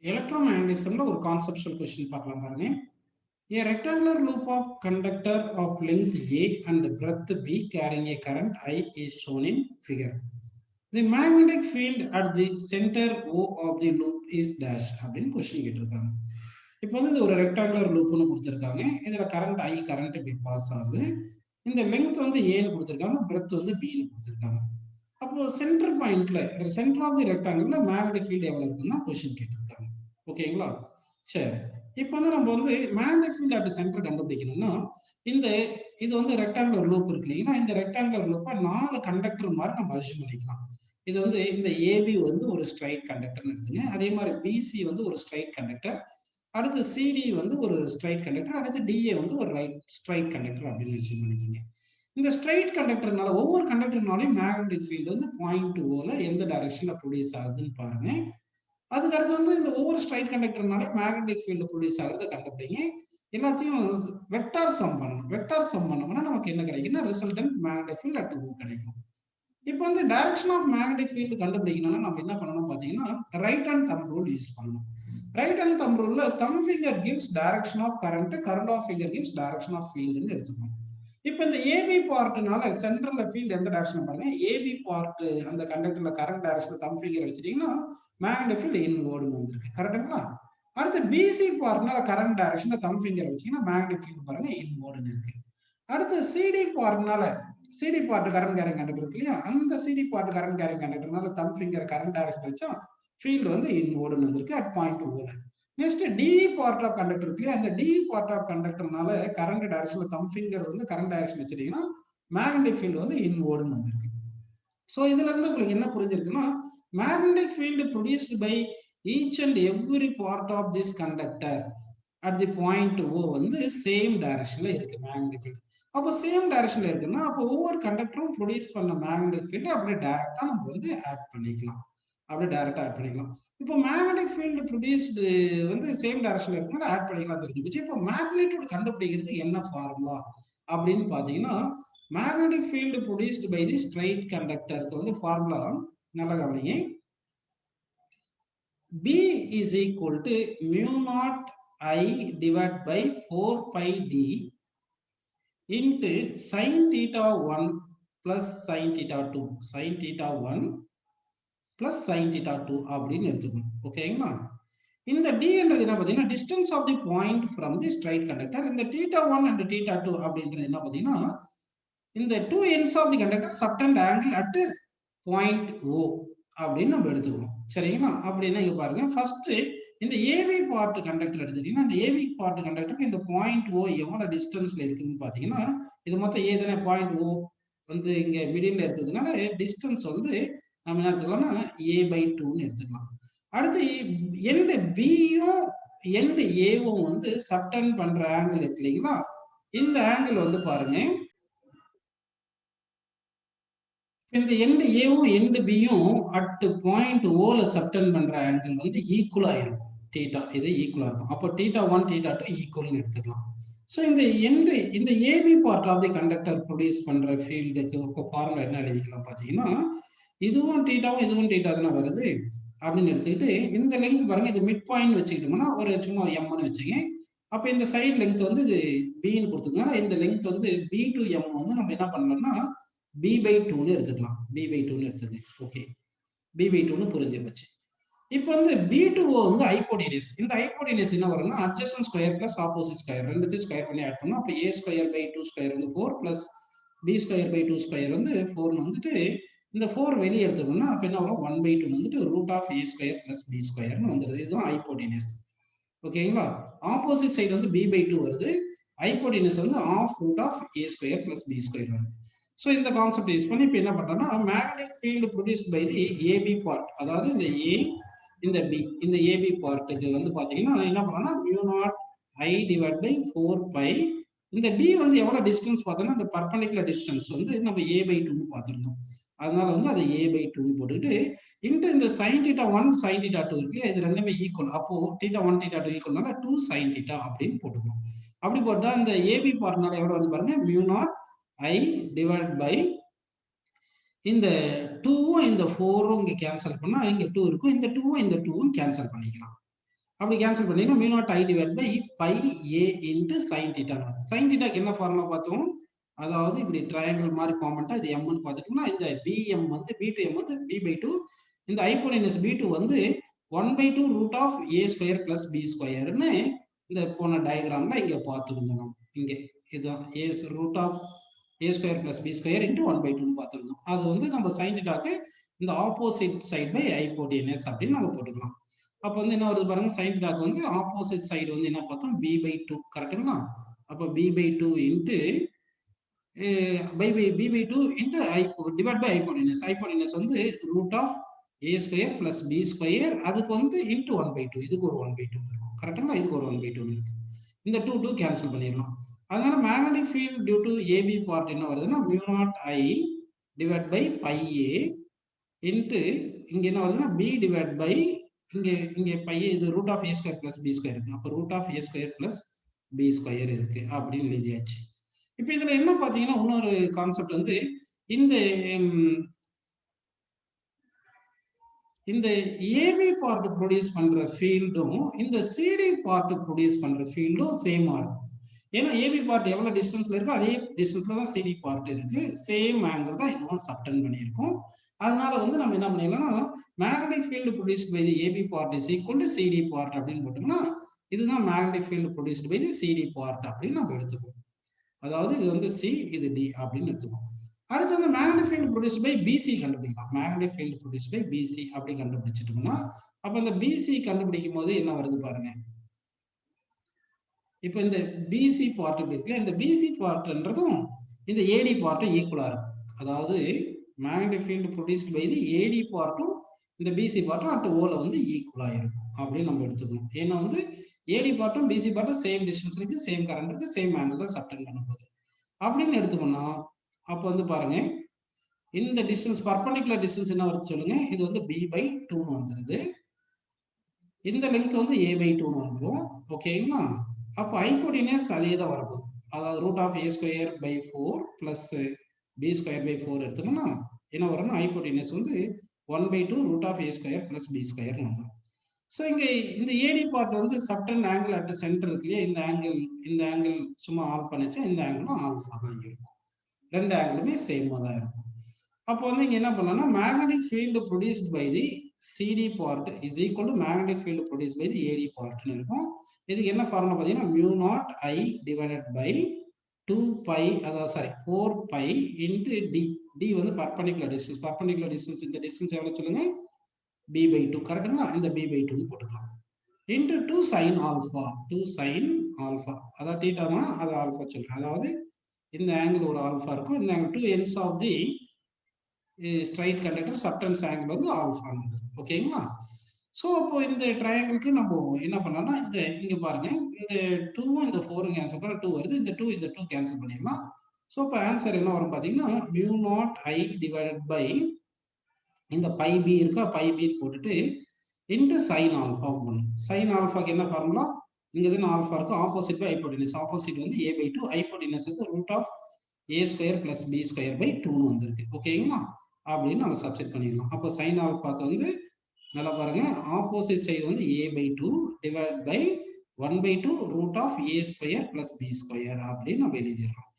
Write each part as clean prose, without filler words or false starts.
எலக்ட்ரோமேக்னடிசம்ல ஒரு conceptual question பார்க்கலாம் பாருங்க. A rectangular loop of conductor of length A and breadth B carrying a current I is shown in figure. The magnetic field at the center O of the loop is dash அப்படின்னு question கேட்டிருக்காங்க. இப்போ வந்து இது ஒரு rectangular லூப்னு கொடுத்துருக்காங்க. இதுல current ஐ current இப்படி pass ஆகுது. இந்த லெங்த் வந்து ஏன்னு கொடுத்துருக்காங்க, பிரெத் வந்து பின்னு கொடுத்துருக்காங்க. அப்போ சென்டர் பாயிண்ட்ல சென்டர் ஆஃப் தி ரெக்டாங்கிள்ல மேக்னெட்டிக் ஃபீல்டு எவ்வளவு இருக்குன்னா கொஸ்டின் கேட்டிருக்காங்க. ஓகேங்களா? சரி, இப்போ வந்து நம்ம வந்து மேக்னெட்டிக் ஃபீல்ட் அட் சென்டர் கண்டுபிடிக்கணும்னா இந்த இது வந்து ரெக்டாங்குலர் லூப் இருக்கு இல்லைங்களா? இந்த ரெக்டாங்குலர் லூப்பை 4 கண்டக்டர் மாதிரி நம்ம அசியூம் பண்ணிக்கலாம். இது வந்து இந்த ஏபி வந்து ஒரு ஸ்ட்ரைட் கண்டக்டர்னு எடுத்துங்க. அதே மாதிரி பிசி வந்து ஒரு ஸ்ட்ரைட் கண்டக்டர், அடுத்து சிடி வந்து ஒரு ஸ்ட்ரைட் கண்டக்டர், அடுத்து டிஏ வந்து ஒரு ரைட் ஸ்ட்ரைட் கண்டக்டர் அப்படின்னு அசியூம் பண்ணிக்கோங்க. இந்த ஸ்ட்ரைட் கண்டக்டர்னால ஒவ்வொரு கண்டக்டர்னாலையும் மேக்னெட்டிக் ஃபீல்டு வந்து பாயிண்ட் ஓல எந்த டைரக்ஷன்ல ப்ரொடியூஸ் ஆகுதுன்னு பாருங்க. அதுக்கு அடுத்து வந்து இந்த ஒவ்வொரு ஸ்ட்ரைட் கண்டக்டர்னாலே மேக்னெட்டிக் ஃபீல்டு ப்ரொடியூஸ் ஆகுறத கண்டுபிடிங்க. எல்லாத்தையும் வெக்டார் சம் பண்ணணும். வெக்டார் சம் பண்ணோம்னா நமக்கு என்ன கிடைக்குன்னா ரிசல்டன்ட் மேக்னெட்டிக் ஃபீல்ட் அட் ஓ கிடைக்கும். இப்போ வந்து டைரக்ஷன் ஆஃப் மேக்னெட்டிக் ஃபீல்டு கண்டுபிடிக்கணும்னா நம்ம என்ன பண்ணணும் பார்த்தீங்கன்னா right hand thumb rule use பண்ணணும். ரைட் ஹேண்ட் தம் ரூல்ல thumb finger gives direction of current, current of finger gives direction of ஃபீல்டுன்னு எடுத்துக்கணும். இப்போ இந்த ஏபி பார்ட்னால சென்டர்ல ஃபீல்டு எந்த டைரக்ஷன் பாருங்க, ஏபி பார்ட் அந்த கண்டக்டர்ல கரண்ட் டைரக்ஷன்ல தம் ஃபிங்கர் வச்சிட்டீங்கன்னா மேக்னெட்டிக் ஃபீல்டு இன்வர்ட்னு வந்திருக்கு. கரெக்ட்டுங்களா? அடுத்து பிசி பார்ட்னால கரண்ட் டைரக்ஷன்ல தம் ஃபிங்கர் வச்சீங்கன்னா மேக்னெட்டிக் ஃபீல்டு பாருங்க இன்வர்ட்னு இருக்கு. அடுத்து சிடி பார்ட்னால CD part current carrying conductor இருக்கு இல்லையா, அந்த சிடி பார்ட் கரண்ட் கேரிங் கண்டக்டர்னால தம் ஃபிங்கர் கரண்ட் டைரக்ஷன் வச்சா ஃபீல்டு வந்து இன்வர்ட்னு வந்திருக்கு அட் பாயிண்ட் ஓல. Next D part of conductor இருக்கு இல்லையா, அந்த டி பார்ட் ஆஃப் கண்டக்டர்னால கரண்ட் டைரக்ஷன்ல தம் ஃபிங்கர் வந்து கரண்ட் டைரக்ஷன் வச்சிட்டீங்கன்னா மேக்னெட்டிக் ஃபீல்டு வந்து இன்வர்ட்னு வந்திருக்கு. ஸோ இதுல இருந்து உங்களுக்கு என்ன புரிஞ்சிருக்குன்னா magnetic field produced by each and every part of this conductor at the point O வந்து சேம் டைரக்ஷன்ல இருக்கு மேக்னெட்டிக் ஃபீல்டு. அப்போ சேம் டைரக்ஷன்ல இருக்குன்னா அப்போ ஒவ்வொரு கண்டக்டரும் ப்ரொடியூஸ் பண்ண மேக்னெட்டிக் ஃபீல்டு அப்படியே டைரக்டா நம்ம வந்து ஆட் பண்ணிக்கலாம். அப்படியே டைரக்டா ஆட் பண்ணிக்கலாம். இப்போ மேக்னெட்டிக் ஃபீல்டு ப்ரொடியூஸ்டு வந்து சேம் டைரக்ஷன்ல இருக்குன்னா ஆட் பண்ணிக்கலாம் தெரிஞ்சுச்சு. இப்போ மேக்னிடியூட் கண்டுபிடிக்கிறதுக்கு என்ன ஃபார்முலா அப்படின்னு பாத்தீங்கன்னா magnetic field produced by the straight கண்டக்டருக்கு வந்து ஃபார்முலா நல்லா கவனிங்க. B is equal to mu naught I divided by 4 pi d into sin theta 1 plus sin theta 2, sin theta 1 plus sin theta 2 அப்படின்னு எடுத்துக்கணும். ஓகேங்களா? இந்த d என்றது என்ன பார்த்தீங்கன்னா distance of the point from the straight conductor. இந்த theta 1 and theta 2 அப்படின்றது என்ன பார்த்தீங்கன்னா இந்த two ends of the conductor subtend angle at point O அப்படின்னு நம்ம எடுத்துக்கணும். சரிங்களா? அப்படின்னா இங்க பாருங்க ஃபர்ஸ்ட் இந்த ஏவி பார்ட் கண்டக்டர் எடுத்துட்டீங்கன்னா இந்த ஏவி பார்ட் கண்டக்டருக்கு இந்த பாயிண்ட் ஓ எவ்வளவு டிஸ்டன்ஸ்ல இருக்குன்னு பாத்தீங்கன்னா இது மொத்தம் ஏ தானே, பாயிண்ட் ஓ வந்து இங்க மிடில் இருக்கிறதுனால டிஸ்டன்ஸ் வந்து நம்ம என்ன எடுத்துக்கலாம்னா ஏ பை 2ன்னு எடுத்துக்கலாம். அடுத்து எண்டு பியும் எண்டு ஏவும் வந்து சப்டன் பண்ற ஆங்கிள் இருக்கு இல்லைங்களா, இந்த ஆங்கிள் வந்து பாருங்க இந்த எண்டு ஏவும் எண்டு பியும் அட் பாயிண்ட் ஓல சப்டன் பண்ற ஆங்கிள் வந்து ஈக்குவலா இருக்கும். தீட்டா இது ஈக்குவலா இருக்கும். அப்போ தீட்டா 1 தீட்டா 2 ஈக்குவல்னு எடுத்துக்கலாம். ஸோ இந்த A B part of the conductor produce பண்ற ஃபீல்டுக்கு ஃபார்முலா என்ன எழுதிக்கலாம் பார்த்தீங்கன்னா இதுவும் தீட்டாவும் இதுவும் தீட்டா தானே வருது அப்படின்னு எடுத்துக்கிட்டு இந்த லெங்க் பாருங்க இது மிட் பாயிண்ட் வச்சுக்கிட்டோம்னா ஒரு சும்மா எம்னு வச்சுங்க. அப்போ இந்த சைடு லெங்க் வந்து இது பின்னு கொடுத்துருக்கனால இந்த லெங்க் வந்து பி டு எம் வந்து நம்ம என்ன பண்ணலாம்னா b by 2ன்னு எடுத்துக்கலாம். b by 2ன்னு எடுத்துங்க. ஓகே, b by 2ன்னு புரிஞ்சு போச்சு. இப்போ வந்து b2o வந்து ஹைபோடெனியூஸ். இந்த ஹைபோடெனியூஸ் என்ன வரும்னா adjacent square plus opposite square ரெண்டுத்தையும் ஸ்கொயர் பண்ணி ஆட் பண்ணோம். அப்போ a ஸ்கொயர் பை 2 ஸ்கொயர் வந்து 4 plus b square by 2 square வந்து 4ன்னு வந்துட்டு இந்த 4 வெளியே எடுத்துக்கணும்னா அப்போ என்ன வரும் 1 by 2 வந்துட்டு root of a square plus b ஸ்கொயர்னு வந்துடுது. இதுதான் ஹைபோடெனியூஸ். ஓகேங்களா? ஆப்போசிட் சைடு வந்து b by 2 வருது. ஹைபோடெனியூஸ் வந்து of root of a square plus b square வருது. ஸோ இந்த கான்செப்ட் யூஸ் பண்ணி இப்போ என்ன பண்றோம்னா magnetic field produced by the AB part, அதாவது இந்த ஏ இந்த பி இந்த ஏபி பார்ட்டுக்கு வந்து பாத்தீங்கன்னா என்ன பண்ணோம்னா mu naught I divide by 4 pi இந்த டி வந்து எவ்வளவு டிஸ்டன்ஸ் பார்த்தோம்னா இந்த பர்பண்டிகுலர் டிஸ்டன்ஸ் வந்து நம்ம ஏ பை 2ன்னு பார்த்துருந்தோம். அதனால வந்து அதை ஏ பை 2 போட்டுக்கிட்டு இன்ட்டு இந்த சைன் தீட்டா 1 சைன் தீட்டா 2 இருக்கு இது ரெண்டுமே ஈக்குவல். அப்போ தீட்டா 1 தீட்டா 2 ஈக்குவல்னால 2 சைன் தீட்டா அப்படின்னு போட்டுக்கணும். அப்படி போட்டா இந்த ஏபி பார்ட்னால எவ்வளவு வந்து பாருங்க mu not I divided by இந்த 2வும் இந்த 4ம் இங்க கேன்சல் பண்ணா இங்க 2 இருக்கும். இந்த 2வும் இந்த 2வும் கேன்சல் பண்ணிக்கலாம். அப்படி கேன்சல் பண்ணீங்கன்னா mu naught I divide by pi A into sine theta. Sine தீட்டாக்கு என்ன ஃபார்முலா பார்த்தோம்? அதாவது இப்படி ட்ரையாங்கிள் மாதிரி ஃபார்மெட்டா இது எம்னு பார்த்துட்டோம்னா இந்த பிஎம் வந்து பி டு எம் வந்து பி பை டூ, இந்த ஹைப்போடெனஸ் பி டூ வந்து 1/2 root of A square plus B ஸ்கொயர்னு இந்த போன டயக்ராம்ல இங்க பார்த்துருந்தோம். இங்கே இதுதான் a root of A square plus B square into 1/2ன்னு பார்த்துருந்தோம். அது வந்து நம்ம சைன் தீட்டாக்கு இந்த ஆப்போசிட் சைட் பை ஹைப்போடெனஸ் அப்படின்னு நம்ம போட்டுக்கலாம். அப்போ வந்து என்ன வருது பாருங்க, சைன் தீட்டாக்கு வந்து ஆப்போசிட் சைடு வந்து என்ன பார்த்தோம், பி பை டூ கரெக்டுங்களா? அப்போ B by two into B by two into divide by hypotenuse. Hypotenuse வந்து root of A square plus B square, அதுக்கு வந்து இன்ட்டு 1/2, இதுக்கு ஒரு 1/2 இருக்கும் கரெக்டுங்களா? இதுக்கு ஒரு 1/2 இருக்கு. இந்த டூ கேன்சல் பண்ணிடலாம். அதனால magnetic field due to A B part என்ன வருதுன்னா mu naught I divide by pi A into இங்க என்ன வருதுன்னா பி டிவைட் பை இங்க பை இது root of A square plus B square இருக்கு. அப்போ root of A square plus B square இருக்கு அப்படின்னு எழுதியாச்சு. இப்போ இதுல என்ன பாத்தீங்கன்னா இன்னொரு கான்செப்ட் வந்து இந்த ஏபி பார்ட் ப்ரொடியூஸ் பண்ற ஃபீல்டும் இந்த சிடி பார்ட் ப்ரொடியூஸ் பண்ற ஃபீல்டும் சேமா இருக்கும். ஏன்னா ஏபி பார்ட் எவ்வளவு டிஸ்டன்ஸ்ல இருக்கோ அதே டிஸ்டன்ஸ்ல தான் சிடி பார்ட் இருக்கு. சேம் ஆங்கிள் தான் இதுவும் சப்டன் பண்ணியிருக்கோம். அதனால வந்து நம்ம என்ன பண்ணிடலாம்னா magnetic field produced by the AB part is equal to CD part அப்படின்னு போட்டோம்னா இதுதான் magnetic field produced by the CD part அப்படின்னு நம்ம எடுத்துக்குவோம். அதாவது இது வந்து சி, இது டி அப்படின்னு எடுத்துக்குவோம். அடுத்து வந்து magnetic field produce by BC கண்டுபிடிக்கலாம். Magnetic field produce by BC அப்படி கண்டுபிடிச்சிட்டோம்னா அப்ப இந்த பிசி கண்டுபிடிக்கும் போது என்ன வருது பாருங்க. இப்போ இந்த பிசி பார்ட் இருக்குல்ல, இந்த பிசி பார்ட்ன்றதும் இந்த ஏடி பார்ட்டும் ஈக்குவலா இருக்கும். அதாவது magnetic field produced by the AD பார்ட்டும் இந்த பிசி பார்ட்டும் அட் ஓல வந்து ஈக்குவலா இருக்கும் அப்படின்னு நம்ம எடுத்துக்கணும். ஏன்னா வந்து ஏடி பார்ட்டும் பிசி பார்ட்டும் சேம் டிஸ்டன்ஸ் இருக்கு, சேம் கரண்ட் இருக்கு, சேம் ஆங்கிள் தான் சப்டெண்ட் பண்ண போகுது அப்படின்னு எடுத்துக்கோம்னா அப்போ வந்து பாருங்க இந்த டிஸ்டன்ஸ் பர்பெண்டிகுலர் டிஸ்டன்ஸ் என்ன வருது சொல்லுங்க. இது வந்து பி பை டூன்னு வந்துருது. இந்த லென்த் வந்து ஏ பை டூன்னு வந்துடும். ஓகேங்களா? அப்போ ஹைப்போடெனஸ் அதே தான் வரப்போகுது. அதாவது root of A square by 4 plus B square by 4 எடுத்தோம்னா என்ன வரும்னா ஹைப்போடெனஸ் வந்து 1/2 root of A square plus B ஸ்கொயர்னு வந்துடும். ஸோ இங்கே இந்த ஏடி பார்ட் வந்து சப்டன் ஆங்கிள் அட் சென்டர் இருக்கு இல்லையா, இந்த ஆங்கிள் சும்மா ஆல்ஃப் பண்ணிச்சா இந்த ஆங்கிளும் ஆல்ஃபா தான் இருக்கும். ரெண்டு ஆங்கிளுமே சேமாக தான் இருக்கும். அப்போ வந்து இங்க என்ன பண்ணலாம்னா magnetic field produced by the CD part is equal to magnetic field produced by the AD பார்ட்னு இருக்கும். இதுக்கு என்ன ஃபார்முலா பார்த்தீங்கன்னா mu naught I divided by 2 அதாவது 4 பை இன்ட்டு டி. டி வந்து பர்பெண்டிகுலர் டிஸ்டன்ஸ் இந்த டிஸ்டன்ஸ் எவ்வளவு சொல்லுங்க, பி பை 2 கரெக்டுங்களா? இந்த பி பை 2 போட்டுக்கலாம். இன்ட்டு 2 சைன் ஆல்ஃபா அதாவது தீட்டானா அது ஆல்ஃபா சொல்றேன். அதாவது இந்த ஆங்கிள் ஒரு ஆல்ஃபா இருக்கும், இந்த angle 2 ends of the straight conductor subtends angle வந்து ஆல்ஃபா வந்துருது. ஓகேங்களா? ஸோ அப்போ இந்த ட்ரையாங்கிளுக்கு நம்ம என்ன பண்ணலாம்னா இந்த இங்க பாருங்க இந்த 2 இந்த 4 கேன்சல் பண்ண 2 வருது, இந்த 2 கேன்சல் பண்ணிடலாம். ஸோ இப்போ ஆன்சர் என்ன வரும் பார்த்தீங்கன்னா mu naught I divided by இந்த பை பி இருக்கா, பை பி போட்டுட்டு இன்ட்டு சைன் ஆல்ஃபா பண்ணும். சைன் ஆல்ஃபாக்கு என்ன ஃபார்முலா, இங்க இருந்து ஆல்ஃபா இருக்கும், ஆப்போசிட் பை ஹைப்போடெனஸ். ஆப்போசிட் வந்து ஏ பை 2, ஹைப்போடெனஸ் வந்து root of A square plus B square by 2ன்னு வந்திருக்கு. ஓகேங்களா? அப்படின்னு நம்ம சப்ஸ்டிட் பண்ணிடலாம். அப்போ சைன் ஆல்ஃபாக்கு வந்து நல்லா பாருங்க ஆப்போசிட் சைடு வந்து A by 2 divide by 1/2 root of A square plus B square அப்படின்னு நம்ம எழுதிடலாம்.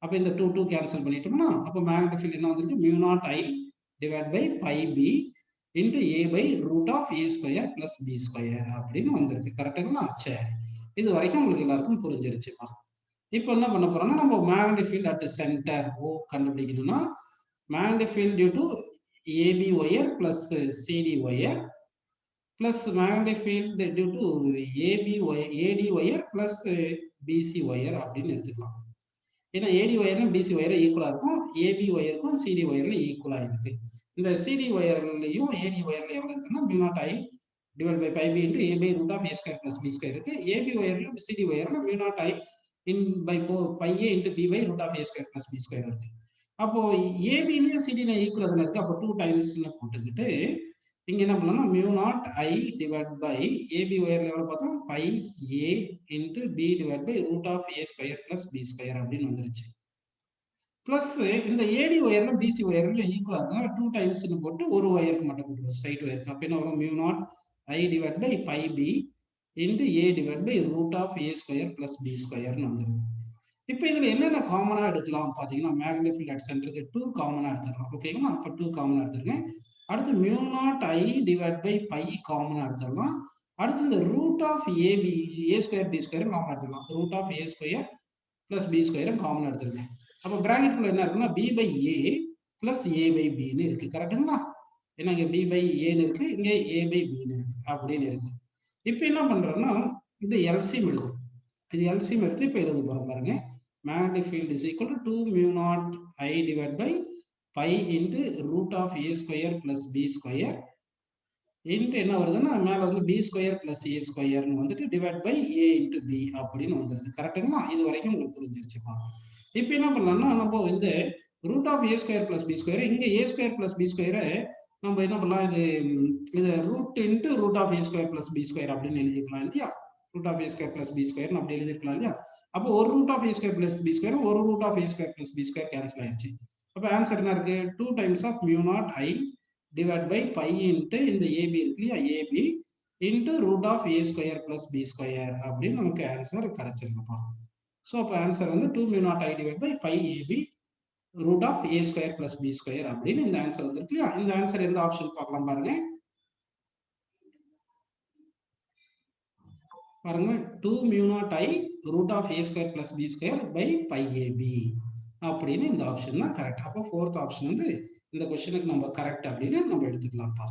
அப்போ இந்த 2 கேன்சல் பண்ணிட்டோம்னா அப்போ மேக்னெட்டிக் ஃபீல்ட் என்ன வந்திருக்கு, mu naught I divide by pi B into A by root of A square plus B square அப்படின்னு வந்திருக்கு. கரெக்டுங்களா? சரி, இது வரைக்கும் உங்களுக்கு எல்லாருக்கும் புரிஞ்சிருச்சுப்பா. இப்போ என்ன பண்ண போறோம்னா நம்ம magnetic field at centre O கண்டுபிடிக்கணும்னா magnetic field due to AB wire plus CD wire plus magnetic field due to AD wire plus BC wire அப்படின்னு எடுத்துக்கலாம். ஏன்னா ஏடி ஒயர்ல பிசி ஒயர் ஈக்குவலா இருக்கும், ஏபி ஒயருக்கும் சிடி ஒயர்ல ஈக்குவலா இருக்கு. இந்த சிடி ஒயர்லையும் ஏடி ஒயர்ல எவ்வளவு இருக்குன்னா mu naught I divide by pi B into A by root of A square plus B square இருக்கு. ஏபி ஒயர்ல சிடி ஒயர்ல mu naught I in by pi A into B by root of A square plus B square இருக்கு. அப்போ ஏபிலையும் சிடிலையும் equal தானே இருக்கு. அப்போ 2 டைம்ஸ்ல போட்டுக்கிட்டு இங்க என்ன பண்ணலாம், mu naught I divide by AB ஒயர்ல எவ்வளவு பார்த்தோம், by A into B divide by root of A square plus B square அப்படின்னு வந்துருச்சு. பிளஸ் இந்த ஏடி ஒயர்ல பிசி ஒயர்ல ஈக்குவலா இருந்தாலும் 2 டைம்ஸ்னு போட்டு ஒரு ஒயருக்கு மட்டும் போட்டுருவோம், ஸ்ட்ரைட் ஒயருக்கு. அப்ப என்ன வரும், mu naught I divide by pi B into a divided by root of a square plus b square வந்துருது. இப்போ இதுல என்னென்ன காமனா எடுக்கலாம் பாத்தீங்கன்னா மேக்னெட்டிக் ஃபீல்ட் அட் சென்டருக்கு 2 காமனா எடுத்துக்கலாம். ஓகேங்களா? அப்ப 2 காமனா எடுத்துருங்க. அடுத்து mu naught I divided by pi காமனா எடுத்துடலாம். அடுத்து இந்த root of a square b square காமனா எடுத்துக்கலாம். root of a square plus b square காமனா எடுத்துருங்க. அப்ப பிராக்கெட் குள்ள என்ன இருக்குன்னா b by a plus a by b ன்னு இருக்கு. கரெக்ட்டுங்களா? ஏன்னா இங்க b by a ன்னு இருக்கு, இங்க a by b ன்னு இருக்கு அப்படின்னு இருக்கு. இப்போ என்ன பண்றோம்னா இது LCM எடுக்கும். இது LCM எடுத்து இப்போ எழுத போறோம் பாருங்க. Magnetic field is equal to 2 mu naught I divided by pi into root of a square plus b square into என்ன வருதுன்னா மேல வந்து b square plus a square ன்னு வந்துட்டு divide by a into b அப்படின்னு வந்துருது. கரெக்ட்டுங்களா? இது வரைக்கும் உங்களுக்கு புரிஞ்சிருச்சுப்பா. இப்போ என்ன பண்ணலாம்னா நம்ம இந்த root of a square plus b square இங்க a square plus b square நம்ம என்ன பண்ணலாம் இது root into root of a square plus b square அப்படின்னு எழுதிக்கலாம் இல்லையா? root of a square plus b square அப்படி எழுதிக்கலாம் இல்லையா? அப்போ ஒரு root of a square plus b square ஒரு root of a square plus b square cancel ஆயிருச்சு. அப்போ ஆன்சர் என்ன இருக்கு? 2 times of mu naught I divided by pi into இந்த ab இருக்கு இல்லையா? ab into root of a square plus b square அப்படின்னு நமக்கு ஆன்சர் கிடைச்சிருக்குப்பா. ஸோ அப்போ ஆன்சர் வந்து 2 mu naught I divided by pi ab root of a square plus b square அப்படின்னு இந்த answer வந்துருக்கு இல்லையா? இந்த ஆன்சர் எந்த ஆப்ஷன் பார்க்கலாம் பாருங்க. பாருங்க 2 mu naught I root of a square plus b square by pi ab அப்படின்னு இந்த ஆப்ஷன் தான் கரெக்ட். அப்போ 4th ஆப்ஷன் வந்து இந்த क्वेश्चனுக்கு நம்ம கரெக்ட் அப்படின்னு நம்ம எடுத்துக்கலாம்ப்பா.